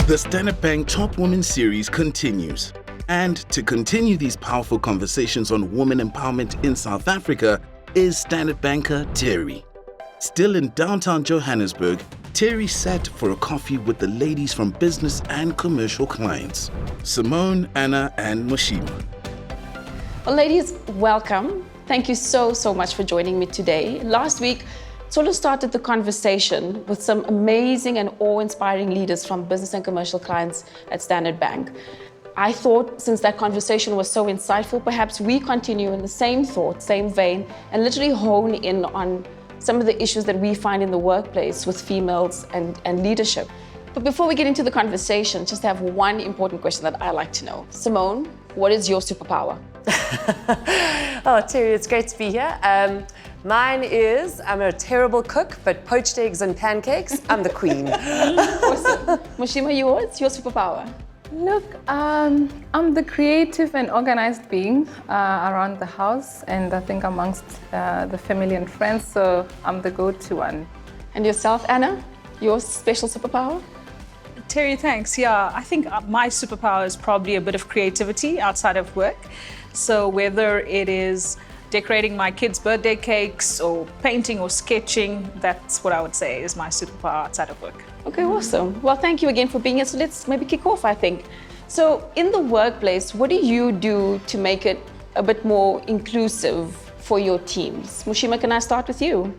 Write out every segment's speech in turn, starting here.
The Standard Bank Top Women series continues. And to continue these powerful conversations on women empowerment in South Africa is Standard banker Terry. Still in downtown Johannesburg, Terry sat for a coffee with the ladies from business and commercial clients, Simone, Anna, and Moshima. Well, ladies, welcome. Thank you so much for joining me today. Last week, sort of started the conversation with some amazing and awe-inspiring leaders from business and commercial clients at Standard Bank. I thought since that conversation was so insightful, perhaps we continue in the same thought, same vein, and literally hone in on some of the issues that we find in the workplace with females and leadership. But before we get into the conversation, just have one important question that I like to know. Simone, what is your superpower? Oh, Terry, it's great to be here. Mine is, I'm a terrible cook, but poached eggs and pancakes, I'm the queen. Awesome. Moshima, yours? Your superpower? Look, I'm the creative and organized being around the house, and I think amongst the family and friends, so I'm the go-to one. And yourself, Anna? Your special superpower? Terry, thanks. Yeah, I think my superpower is probably a bit of creativity outside of work. So whether it is decorating my kids' birthday cakes or painting or sketching, that's what I would say is my superpower outside of work. Okay, awesome. Well, thank you again for being here. So let's maybe kick off, I think. So in the workplace, what do you do to make it a bit more inclusive for your teams? Moshima, can I start with you?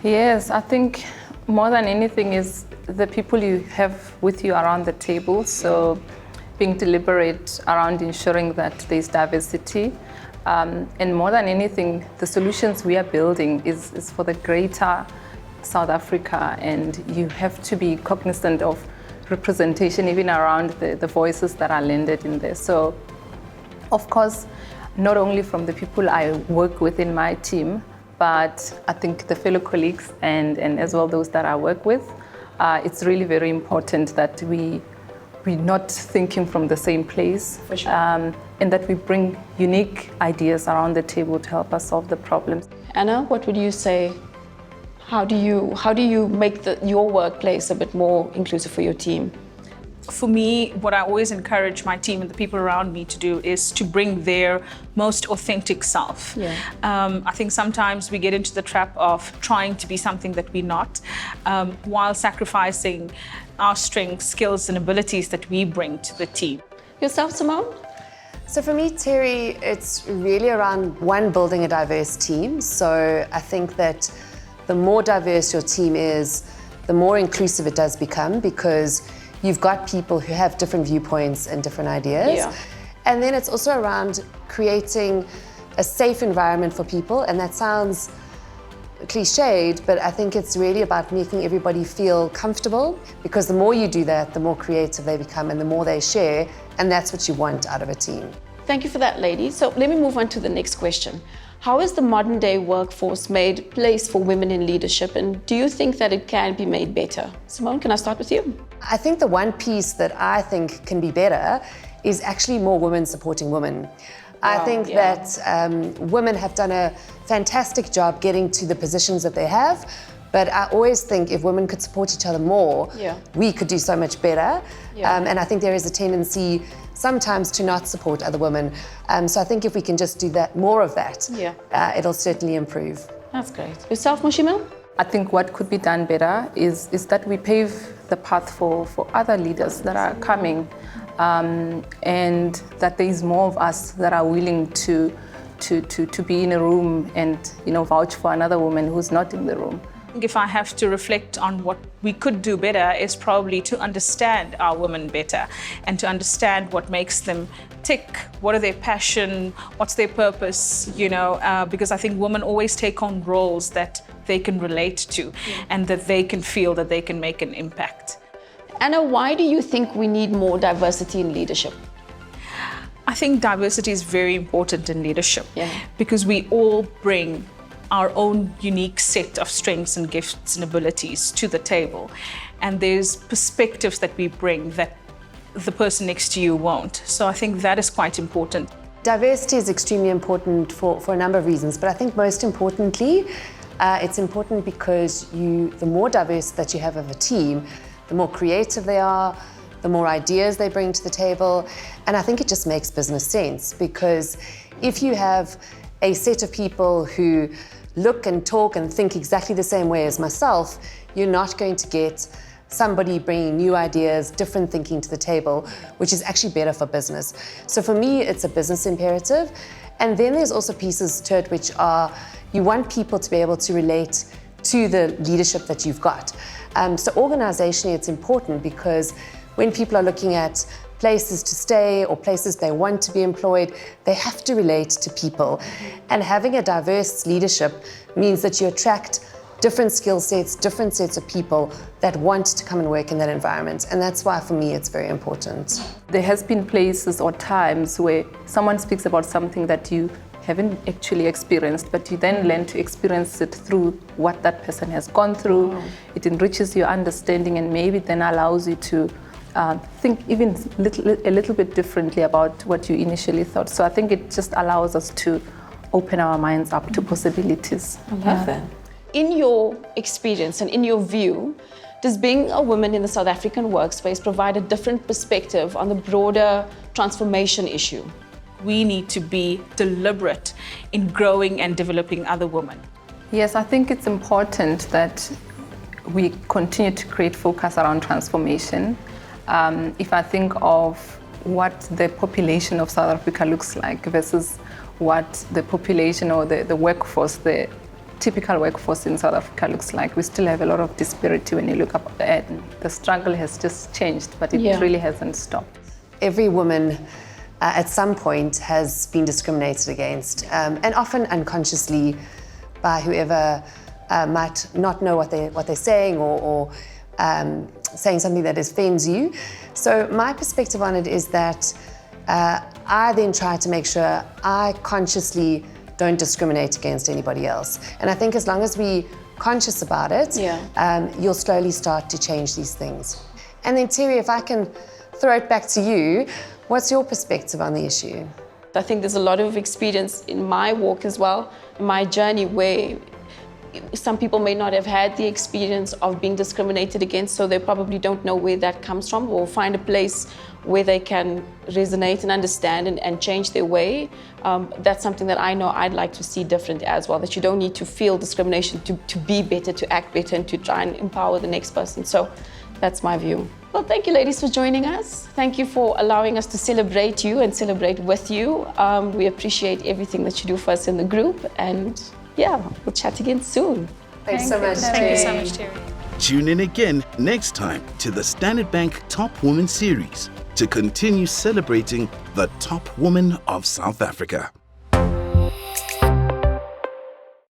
Yes, I think more than anything is the people you have with you around the table. So being deliberate around ensuring that there's diversity. And more than anything, the solutions we are building is for the greater South Africa, and you have to be cognizant of representation even around the voices that are landed in there. So, of course, not only from the people I work with in my team, but I think the fellow colleagues and as well those that I work with, it's really very important that we're not thinking from the same place. For sure. And that we bring unique ideas around the table to help us solve the problems. Anna, what would you say? How do you make your workplace a bit more inclusive for your team? For me, what I always encourage my team and the people around me to do is to bring their most authentic self. Yeah. I think sometimes we get into the trap of trying to be something that we're not, while sacrificing our strengths, skills, and abilities that we bring to the team. Yourself, Simone? So for me, Terry, it's really around building a diverse team. So I think that the more diverse your team is, the more inclusive it does become, because you've got people who have different viewpoints and different ideas. Yeah. And then it's also around creating a safe environment for people. And that sounds cliched, but I think it's really about making everybody feel comfortable, because the more you do that, the more creative they become and the more they share. And that's what you want out of a team. Thank you for that, ladies. So let me move on to the next question. How is the modern day workforce made place for women in leadership, and do you think that it can be made better? Simone, can I start with you? I think the one piece that I think can be better is actually more women supporting women. I think that women have done a fantastic job getting to the positions that they have, but I always think if women could support each other more, we could do so much better. And I think there is a tendency sometimes to not support other women. So I think if we can just do that, more of that, it'll certainly improve. That's great. Yourself, Moshima? I think what could be done better is that we pave the path for other leaders that are coming, and that there is more of us that are willing to be in a room and vouch for another woman who's not in the room. If I have to reflect on what we could do better, is probably to understand our women better and to understand what makes them tick, what are their passion, what's their purpose, because I think women always take on roles that they can relate to and that they can feel that they can make an impact. Anna, why do you think we need more diversity in leadership? I think diversity is very important in leadership because we all bring our own unique set of strengths and gifts and abilities to the table. And there's perspectives that we bring that the person next to you won't. So I think that is quite important. Diversity is extremely important for a number of reasons, but I think most importantly, it's important because the more diverse that you have of a team, the more creative they are, the more ideas they bring to the table. And I think it just makes business sense, because if you have a set of people who look and talk and think exactly the same way as myself, you're not going to get somebody bringing new ideas, different thinking to the table, which is actually better for business. So for me, it's a business imperative. And then there's also pieces to it which are, you want people to be able to relate to the leadership that you've got. So organizationally, it's important, because when people are looking at places to stay or places they want to be employed, they have to relate to people. And having a diverse leadership means that you attract different skill sets, different sets of people that want to come and work in that environment. And that's why, for me, it's very important. There has been places or times where someone speaks about something that you haven't actually experienced, but you then learn to experience it through what that person has gone through. It enriches your understanding and maybe then allows you to think even a little bit differently about what you initially thought. So I think it just allows us to open our minds up to possibilities. I love that. In your experience and in your view, does being a woman in the South African workspace provide a different perspective on the broader transformation issue? We need to be deliberate in growing and developing other women. Yes, I think it's important that we continue to create focus around transformation. If I think of what the population of South Africa looks like versus what the population or the workforce, the typical workforce in South Africa looks like, we still have a lot of disparity when you look up at it. The struggle has just changed, but it really hasn't stopped. Every woman at some point has been discriminated against, and often unconsciously by whoever might not know what they're saying, or saying something that offends you. So my perspective on it is that I then try to make sure I consciously don't discriminate against anybody else. And I think as long as we're conscious about it, you'll slowly start to change these things. And then Terry, if I can throw it back to you, what's your perspective on the issue? I think there's a lot of experience in my walk as well, in my journey, where some people may not have had the experience of being discriminated against, so they probably don't know where that comes from, or find a place where they can resonate and understand and change their way. That's something that I know I'd like to see different as well, that you don't need to feel discrimination to be better, to act better, and to try and empower the next person. So that's my view. Well, thank you, ladies, for joining us. Thank you for allowing us to celebrate you and celebrate with you. We appreciate everything that you do for us in the group, and yeah, we'll chat again soon. Thanks so much, Thank you so much, Terry. Tune in again next time to the Standard Bank Top Woman Series to continue celebrating the top woman of South Africa.